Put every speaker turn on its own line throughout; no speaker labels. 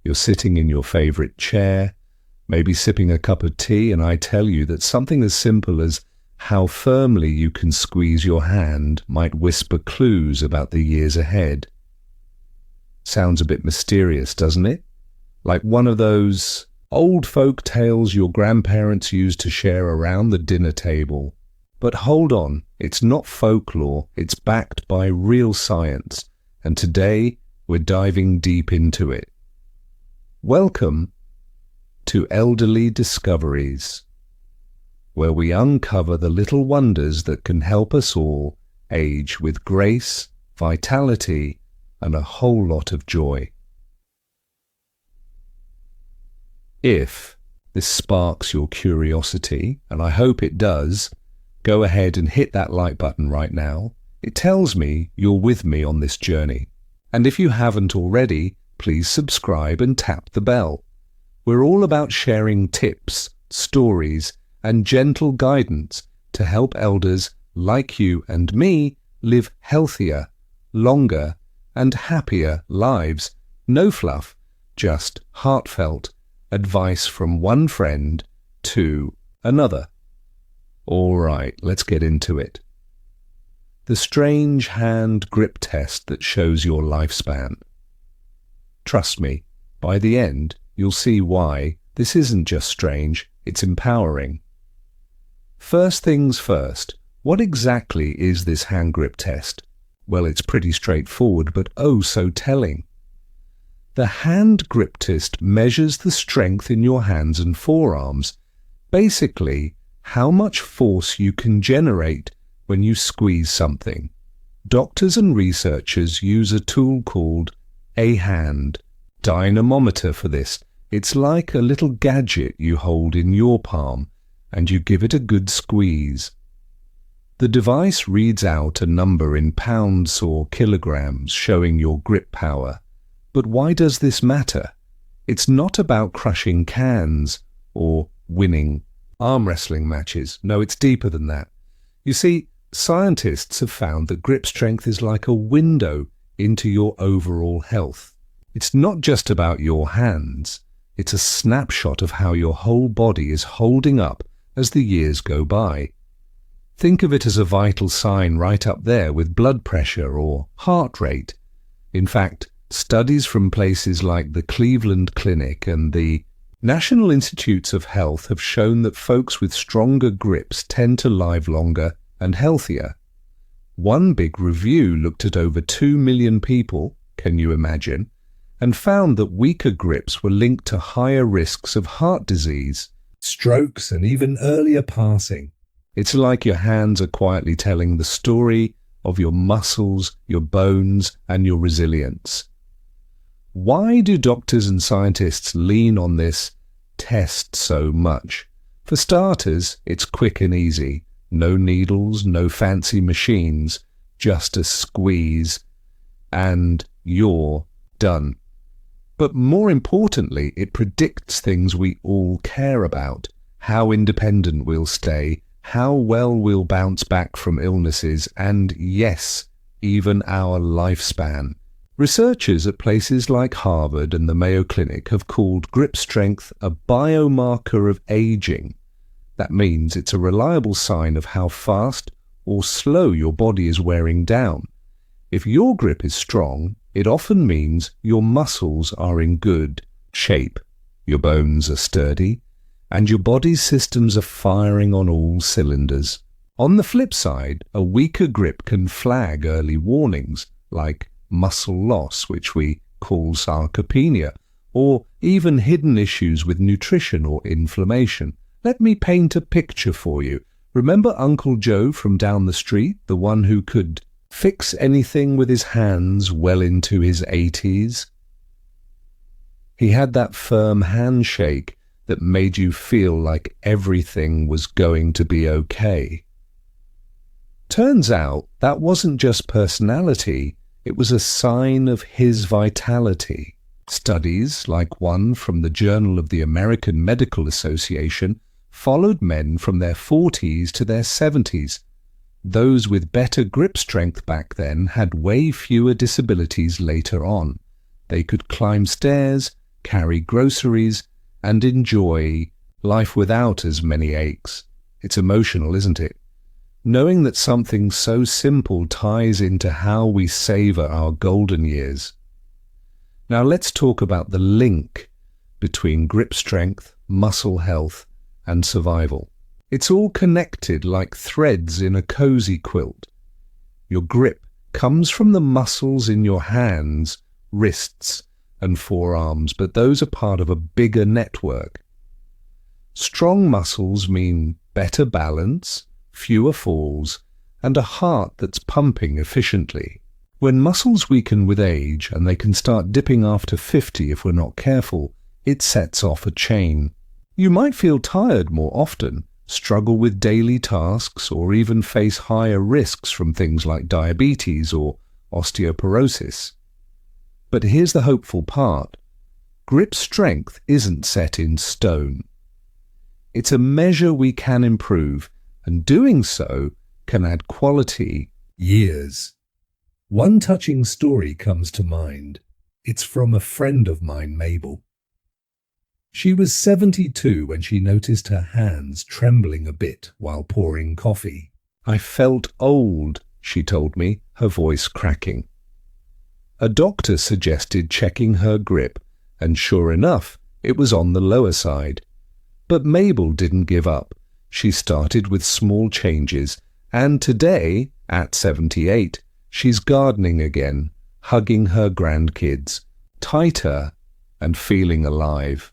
You're sitting in your favorite chair, maybe sipping a cup of tea, and I tell you that something as simple as how firmly you can squeeze your hand might whisper clues about the years ahead. Sounds a bit mysterious, doesn't it? Like one of those old folk tales your grandparents used to share around the dinner table. But hold on, it's not folklore, it's backed by real science, and today we're diving deep into it. Welcome to Elderly Discoveries, where we uncover the little wonders that can help us all age with grace, vitality, and a whole lot of joy. If this sparks your curiosity, and I hope it does, go ahead and hit that like button right now. It tells me you're with me on this journey. And if you haven't already, please subscribe and tap the bell. We're all about sharing tips, stories, and gentle guidance to help elders like you and me live healthier, longer, and happier lives. No fluff, just heartfelt advice from one friend to another. All right, let's get into it. The strange hand grip test that shows your lifespan. Trust me, by the end, you'll see why this isn't just strange, it's empowering. First things first, what exactly is this hand grip test? Well, it's pretty straightforward, but oh so telling. The hand grip test measures the strength in your hands and forearms. Basically, how much force you can generate when you squeeze something. Doctors and researchers use a tool called a hand dynamometer for this. It's like a little gadget you hold in your palm, and you give it a good squeeze. The device reads out a number in pounds or kilograms, showing your grip power. But why does this matter? It's not about crushing cans or winning arm wrestling matches. No, it's deeper than that. You see, scientists have found that grip strength is like a window into your overall health. It's not just about your hands. It's a snapshot of how your whole body is holding up as the years go by. Think of it as a vital sign right up there with blood pressure or heart rate. In fact, studies from places like the Cleveland Clinic and the National Institutes of Health have shown that folks with stronger grips tend to live longer and healthier. One big review looked at over 2 million people, can you imagine, and found that weaker grips were linked to higher risks of heart disease, strokes, and even earlier passing. It's like your hands are quietly telling the story of your muscles, your bones, and your resilience. Why do doctors and scientists lean on this test so much? For starters, it's quick and easy. No needles, no fancy machines, just a squeeze, and you're done. But more importantly, it predicts things we all care about. How independent we'll stay, how well we'll bounce back from illnesses, and yes, even our lifespan. Researchers at places like Harvard and the Mayo Clinic have called grip strength a biomarker of aging. That means it's a reliable sign of how fast or slow your body is wearing down. If your grip is strong, it often means your muscles are in good shape, your bones are sturdy, and your body's systems are firing on all cylinders. On the flip side, a weaker grip can flag early warnings like muscle loss, which we call sarcopenia, or even hidden issues with nutrition or inflammation. Let me paint a picture for you. Remember Uncle Joe from down the street, the one who could fix anything with his hands well into his 80s? He had that firm handshake that made you feel like everything was going to be okay. Turns out that wasn't just personality, it was a sign of his vitality. Studies, like one from the Journal of the American Medical Association, followed men from their 40s to their 70s. Those with better grip strength back then had way fewer disabilities later on. They could climb stairs, carry groceries, and enjoy life without as many aches. It's emotional, isn't it? Knowing that something so simple ties into how we savor our golden years. Now let's talk about the link between grip strength, muscle health, and survival. It's all connected like threads in a cozy quilt. Your grip comes from the muscles in your hands, wrists, and forearms, but those are part of a bigger network. Strong muscles mean better balance, fewer falls, and a heart that's pumping efficiently. When muscles weaken with age, and they can start dipping after 50 if we're not careful, it sets off a chain. You might feel tired more often, struggle with daily tasks, or even face higher risks from things like diabetes or osteoporosis. But here's the hopeful part. Grip strength isn't set in stone. It's a measure we can improve, and doing so can add quality years. One touching story comes to mind. It's from a friend of mine, Mabel. She was 72 when she noticed her hands trembling a bit while pouring coffee. "I felt old," she told me, her voice cracking. A doctor suggested checking her grip, and sure enough, it was on the lower side. But Mabel didn't give up. She started with small changes, and today, at 78, she's gardening again, hugging her grandkids, tighter and feeling alive.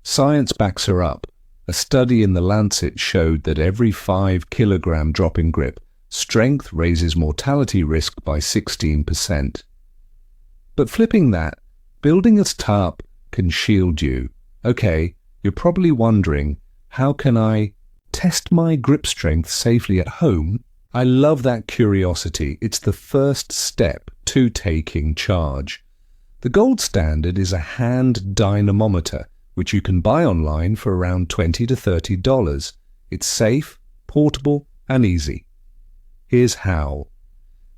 Science backs her up. A study in The Lancet showed that every 5-kilogram drop in grip, strength raises mortality risk by 16%. But flipping that, building a up can shield you. Okay, you're probably wondering, how can I test my grip strength safely at home? I love that curiosity. It's the first step to taking charge. The gold standard is a hand dynamometer, which you can buy online for around $20 to $30. It's safe, portable, and easy. Here's how.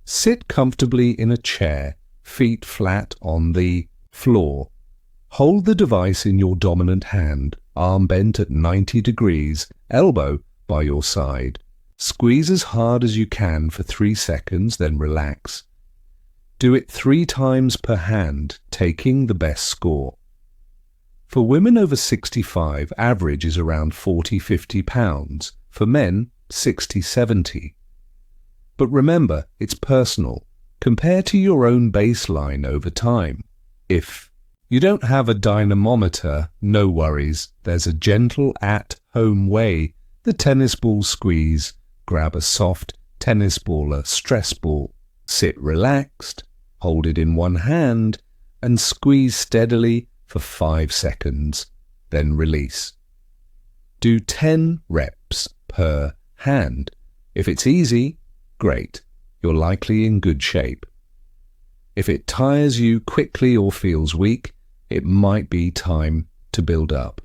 Sit comfortably in a chair, feet flat on the floor. Hold the device in your dominant hand, arm bent at 90 degrees, elbow by your side. Squeeze as hard as you can for 3 seconds, then relax. Do it 3 times per hand, taking the best score. For women over 65, average is around 40-50 pounds. For men, 60-70. But remember, it's personal. Compare to your own baseline over time. If you don't have a dynamometer, no worries. There's a gentle at-home way. The tennis ball squeeze. Grab a soft tennis ball, a stress ball. Sit relaxed, hold it in one hand, and squeeze steadily for 5 seconds, then release. Do 10 reps per hand. If it's easy, great. You're likely in good shape. If it tires you quickly or feels weak, it might be time to build up.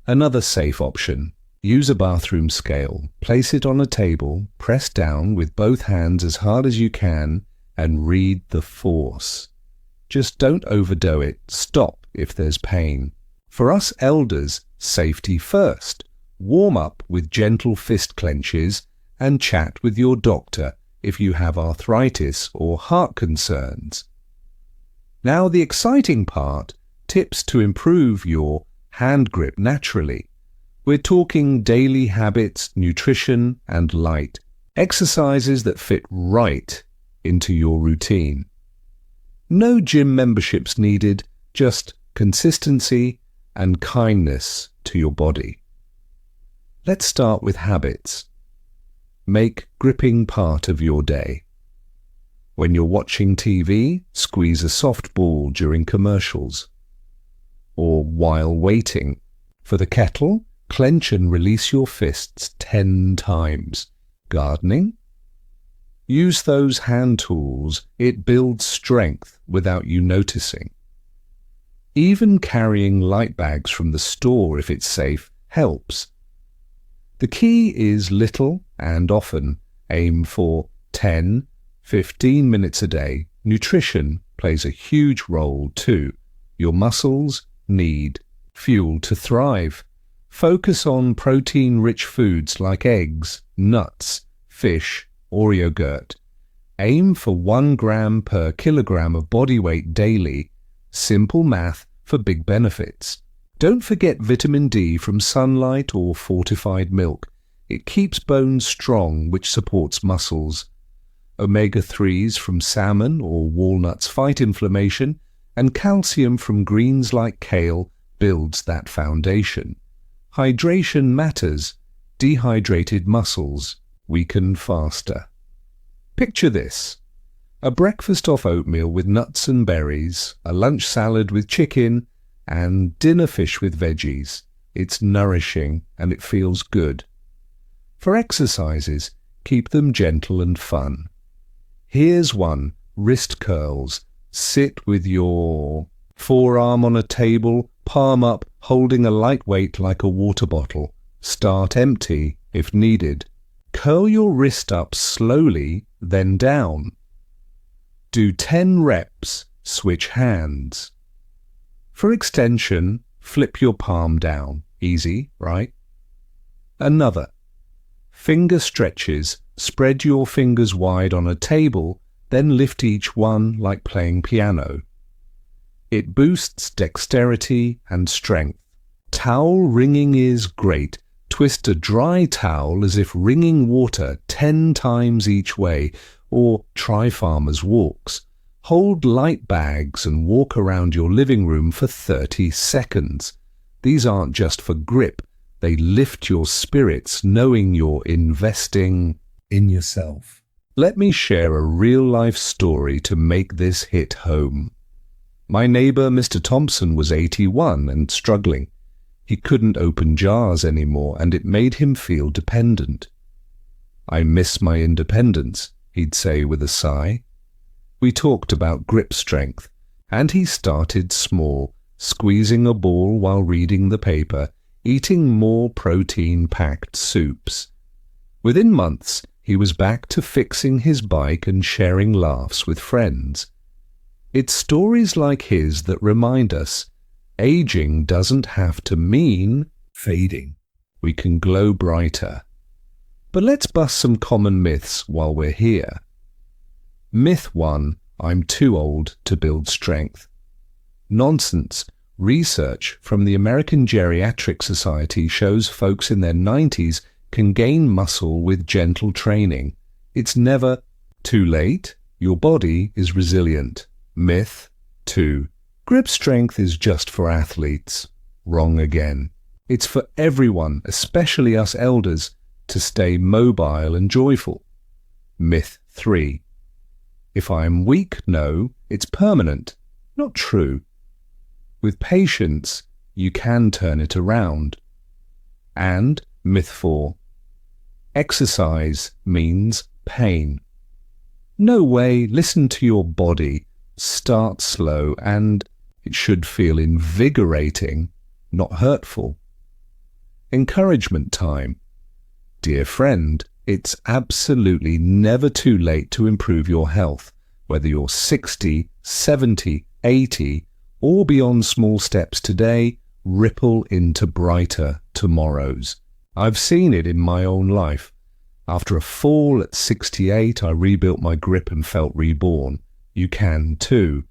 Another safe option. Use a bathroom scale. Place it on a table, press down with both hands as hard as you can, and read the force. Just don't overdo it. Stop if there's pain. For us elders, safety first. Warm up with gentle fist clenches and chat with your doctor if you have arthritis or heart concerns. Now the exciting part, tips to improve your hand grip naturally. We're talking daily habits, nutrition, and light. Exercises that fit right into your routine. No gym memberships needed, just consistency and kindness to your body. Let's start with habits. Make gripping part of your day. When you're watching TV, squeeze a soft ball during commercials. Or while waiting for the kettle, clench and release your fists 10 times. Gardening? Use those hand tools. It builds strength without you noticing. Even carrying light bags from the store if it's safe helps. The key is little and often. Aim for 10-15 minutes a day. Nutrition plays a huge role too. Your muscles need fuel to thrive. Focus on protein-rich foods like eggs, nuts, fish, or yogurt. Aim for 1 gram per kilogram of body weight daily. Simple math for big benefits. Don't forget vitamin D from sunlight or fortified milk. It keeps bones strong, which supports muscles. Omega-3s from salmon or walnuts fight inflammation, and calcium from greens like kale builds that foundation. Hydration matters. Dehydrated muscles weaken faster. Picture this: a breakfast off oatmeal with nuts and berries, a lunch salad with chicken, and dinner fish with veggies. It's nourishing and it feels good. For exercises, keep them gentle and fun. Here's one: wrist curls. Sit with your forearm on a table, palm up, holding a light weight like a water bottle. Start empty if needed. Curl your wrist up slowly, then down. Do 10 reps, switch hands. For extension, flip your palm down. Easy, right? Another. Finger stretches. Spread your fingers wide on a table, then lift each one like playing piano. It boosts dexterity and strength. Towel wringing is great. Twist a dry towel as if wringing water 10 times each way, or try farmer's walks. Hold light bags and walk around your living room for 30 seconds. These aren't just for grip. They lift your spirits knowing you're investing in yourself. Let me share a real-life story to make this hit home. My neighbor, Mr. Thompson, was 81 and struggling. He couldn't open jars anymore, and it made him feel dependent. "I miss my independence," he'd say with a sigh. We talked about grip strength, and he started small, squeezing a ball while reading the paper, eating more protein-packed soups. Within months, he was back to fixing his bike and sharing laughs with friends. It's stories like his that remind us aging doesn't have to mean fading. We can glow brighter. But let's bust some common myths while we're here. Myth 1: I'm too old to build strength. Nonsense. Research from the American Geriatric Society shows folks in their 90s can gain muscle with gentle training. It's never too late. Your body is resilient. Myth 2: grip strength is just for athletes. Wrong again. It's for everyone, especially us elders, to stay mobile and joyful. Myth 3: if I'm weak, no, it's permanent. Not true. With patience, you can turn it around. And myth 4: exercise means pain. No way. Listen to your body. Start slow, and it should feel invigorating, not hurtful. Encouragement time. Dear friend, it's absolutely never too late to improve your health, whether you're 60, 70, 80, or beyond. Small steps today ripple into brighter tomorrows. I've seen it in my own life. After a fall at 68, I rebuilt my grip and felt reborn. You can too.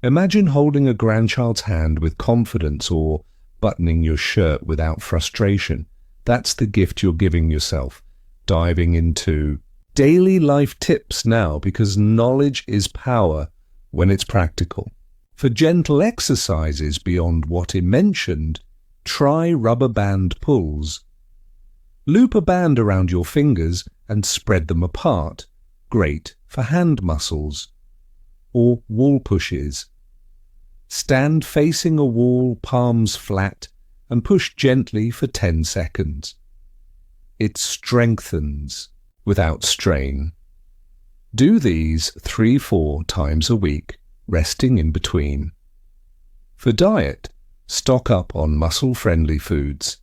Imagine holding a grandchild's hand with confidence, or buttoning your shirt without frustration. That's the gift you're giving yourself. Diving into daily life tips now, because knowledge is power when it's practical. For gentle exercises beyond what he mentioned, try rubber band pulls. Loop a band around your fingers and spread them apart. Great for hand muscles. Or wall pushes. Stand facing a wall, palms flat, and push gently for 10 seconds. It strengthens without strain. Do these 3-4 times a week, resting in between. For diet, stock up on muscle-friendly foods.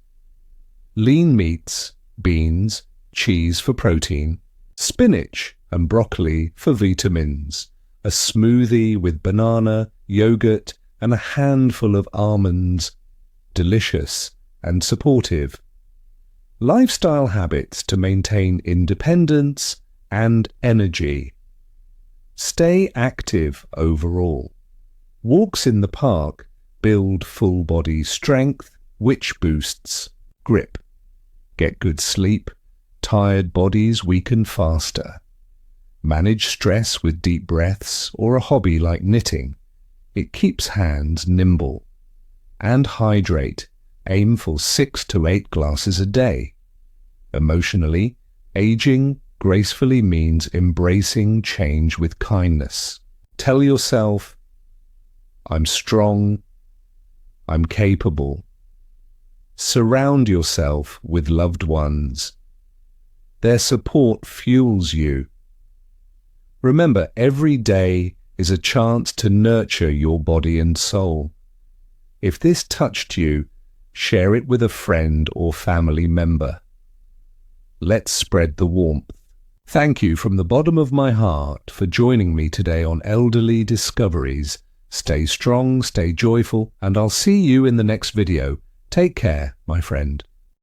Lean meats, beans, cheese for protein, spinach and broccoli for vitamins, a smoothie with banana, yogurt and a handful of almonds, delicious and supportive. Lifestyle habits to maintain independence and energy. Stay active overall. Walks in the park build full body strength, which boosts grip. Get good sleep. Tired bodies weaken faster. Manage stress with deep breaths or a hobby like knitting. It keeps hands nimble. And hydrate. Aim for 6 to 8 glasses a day. Emotionally, aging gracefully means embracing change with kindness. Tell yourself, I'm strong, I'm capable. Surround yourself with loved ones. Their support fuels you. Remember, every day is a chance to nurture your body and soul. If this touched you, share it with a friend or family member. Let's spread the warmth. Thank you from the bottom of my heart for joining me today on Elderly Discoveries. Stay strong, stay joyful, and I'll see you in the next video. Take care, my friend.